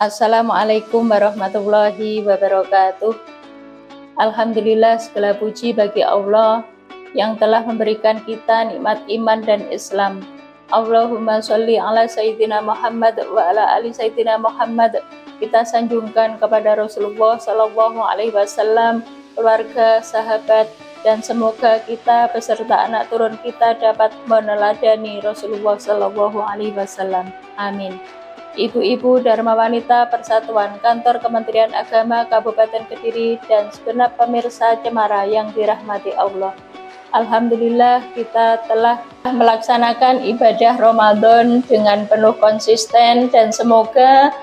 Assalamualaikum warahmatullahi wabarakatuh. Alhamdulillah, segala puji bagi Allah yang telah memberikan kita nikmat iman dan Islam. Allahumma sholli ala Sayyidina Muhammad wa ala ali Sayyidina Muhammad. Kita sanjungkan kepada Rasulullah Sallallahu Alaihi Wasallam, keluarga, sahabat, dan semoga kita beserta anak turun kita dapat meneladani Rasulullah Sallallahu Alaihi Wasallam. Amin. Ibu-ibu Dharma Wanita Persatuan Kantor Kementerian Agama Kabupaten Kediri dan segenap pemirsa Cemara yang dirahmati Allah. Alhamdulillah, kita telah melaksanakan ibadah Ramadan dengan penuh konsisten, dan semoga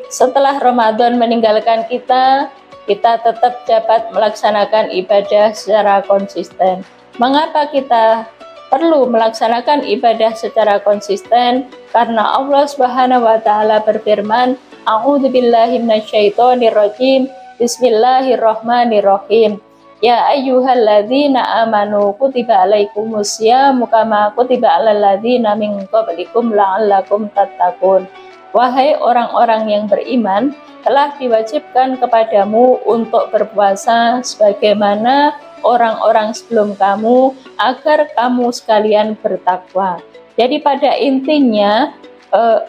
setelah Ramadan meninggalkan kita tetap dapat melaksanakan ibadah secara konsisten. Mengapa kita perlu melaksanakan ibadah secara konsisten? Karena Allah Subhanahu wa taala berfirman, A'udzubillahi minasyaitonirrajim. Bismillahirrahmanirrahim. Ya ayyuhalladzina amanu kutiba alaikumusyamu kama kutiba alal ladzina min qablikum la'allakum tattaqun. Wahai orang-orang yang beriman, telah diwajibkan kepadamu untuk berpuasa sebagaimana orang-orang sebelum kamu, agar kamu sekalian bertakwa. Jadi pada intinya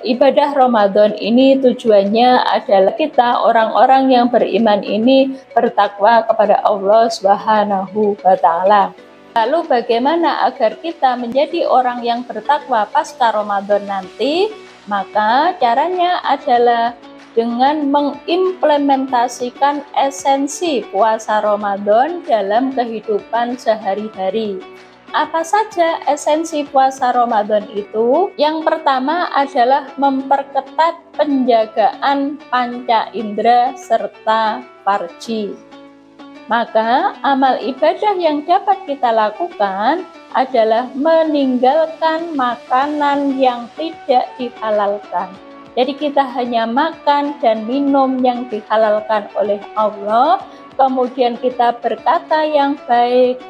ibadah Ramadan ini tujuannya adalah kita orang-orang yang beriman ini bertakwa kepada Allah Subhanahu wa taala. Lalu bagaimana agar kita menjadi orang yang bertakwa pasca Ramadan nanti? Maka caranya adalah dengan mengimplementasikan esensi puasa Ramadan dalam kehidupan sehari-hari. Apa saja esensi puasa Ramadan itu? Yang pertama adalah memperketat penjagaan panca indera serta farji. Maka amal ibadah yang dapat kita lakukan adalah meninggalkan makanan yang tidak dihalalkan. Jadi kita hanya makan dan minum yang dihalalkan oleh Allah, kemudian kita berkata yang baik,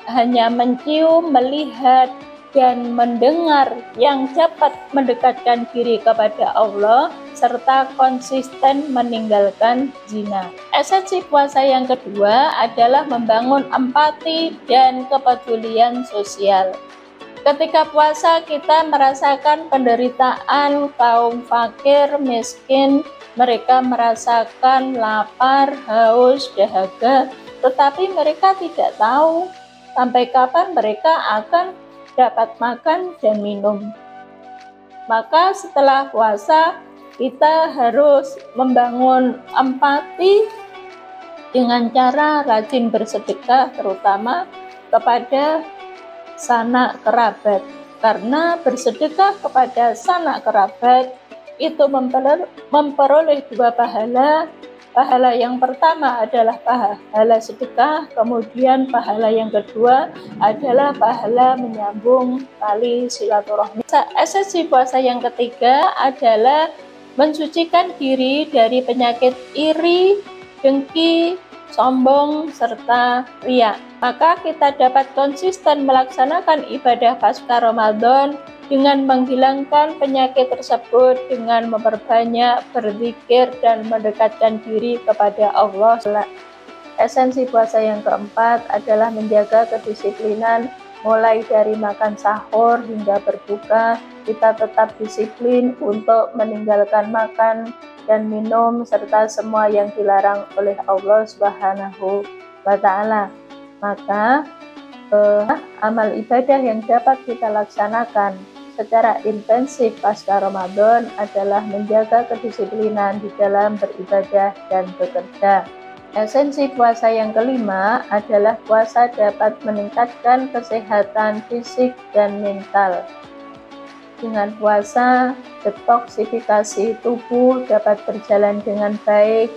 hanya mencium, melihat, dan mendengar yang dapat mendekatkan diri kepada Allah, serta konsisten meninggalkan zina. Esensi puasa yang kedua adalah membangun empati dan kepedulian sosial. Ketika puasa kita merasakan penderitaan kaum fakir, miskin, mereka merasakan lapar, haus, dahaga, tetapi mereka tidak tahu sampai kapan mereka akan dapat makan dan minum. Maka setelah puasa kita harus membangun empati dengan cara rajin bersedekah, terutama kepada sanak kerabat, karena bersedekah kepada sanak kerabat itu memperoleh dua pahala. Pahala yang pertama adalah pahala sedekah, kemudian pahala yang kedua adalah pahala menyambung tali silaturahmi. Esensi puasa yang ketiga adalah mensucikan diri dari penyakit iri, dengki, sombong, serta riya. Maka kita dapat konsisten melaksanakan ibadah pasca Ramadan dengan menghilangkan penyakit tersebut dengan memperbanyak berzikir dan mendekatkan diri kepada Allah. Esensi puasa yang keempat adalah menjaga kedisiplinan, mulai dari makan sahur hingga berbuka. Kita tetap disiplin untuk meninggalkan makan dan minum serta semua yang dilarang oleh Allah Subhanahu wa taala. Maka amal ibadah yang dapat kita laksanakan secara intensif pasca Ramadan adalah menjaga kedisiplinan di dalam beribadah dan bekerja. Esensi puasa yang kelima adalah puasa dapat meningkatkan kesehatan fisik dan mental. Dengan puasa, detoksifikasi tubuh dapat berjalan dengan baik.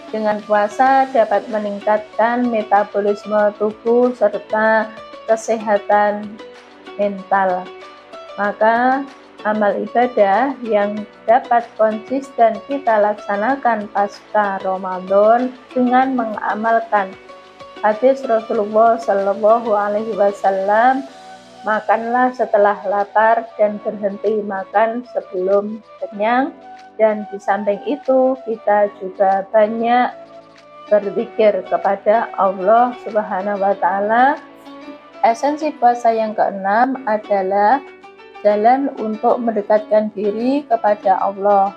Dengan puasa dapat meningkatkan metabolisme tubuh serta kesehatan mental. Maka amal ibadah yang dapat konsisten kita laksanakan pasca Ramadan dengan mengamalkan hadis Rasulullah Sallallahu Alaihi Wasallam, Makanlah setelah lapar dan berhenti makan sebelum kenyang. Dan di samping itu kita juga banyak berzikir kepada Allah Subhanahu wa Ta'ala. Esensi puasa yang keenam adalah jalan untuk mendekatkan diri kepada Allah.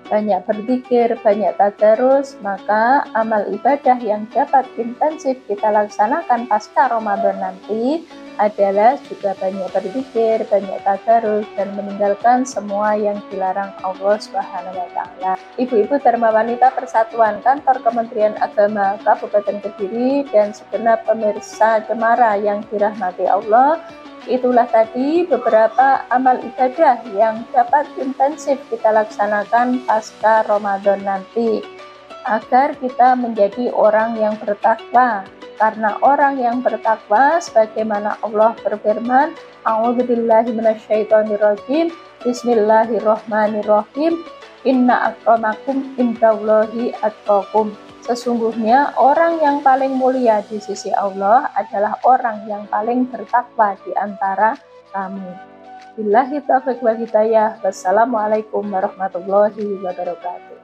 Banyak berzikir, banyak tadarus, maka amal ibadah yang dapat intensif kita laksanakan pasca Ramadan nanti adalah juga banyak berzikir, banyak tadarus, dan meninggalkan semua yang dilarang Allah Subhanahu wa Ta'ala. Ibu-ibu Dharma Wanita Persatuan Kantor Kementerian Agama Kabupaten Kediri dan segenap pemirsa Cemara yang dirahmati Allah, itulah tadi beberapa amal ibadah yang dapat intensif kita laksanakan pasca Ramadan nanti agar kita menjadi orang yang bertakwa. Karena orang yang bertakwa sebagaimana Allah berfirman, A'udzubillahi minasyaitonirrajim, Bismillahirrahmanirrahim, Inna akramakum indallahi atqakum. Sesungguhnya orang yang paling mulia di sisi Allah adalah orang yang paling bertakwa di antara kamu. Billahi taufiq wal hidayah. Wassalamualaikum warahmatullahi wabarakatuh.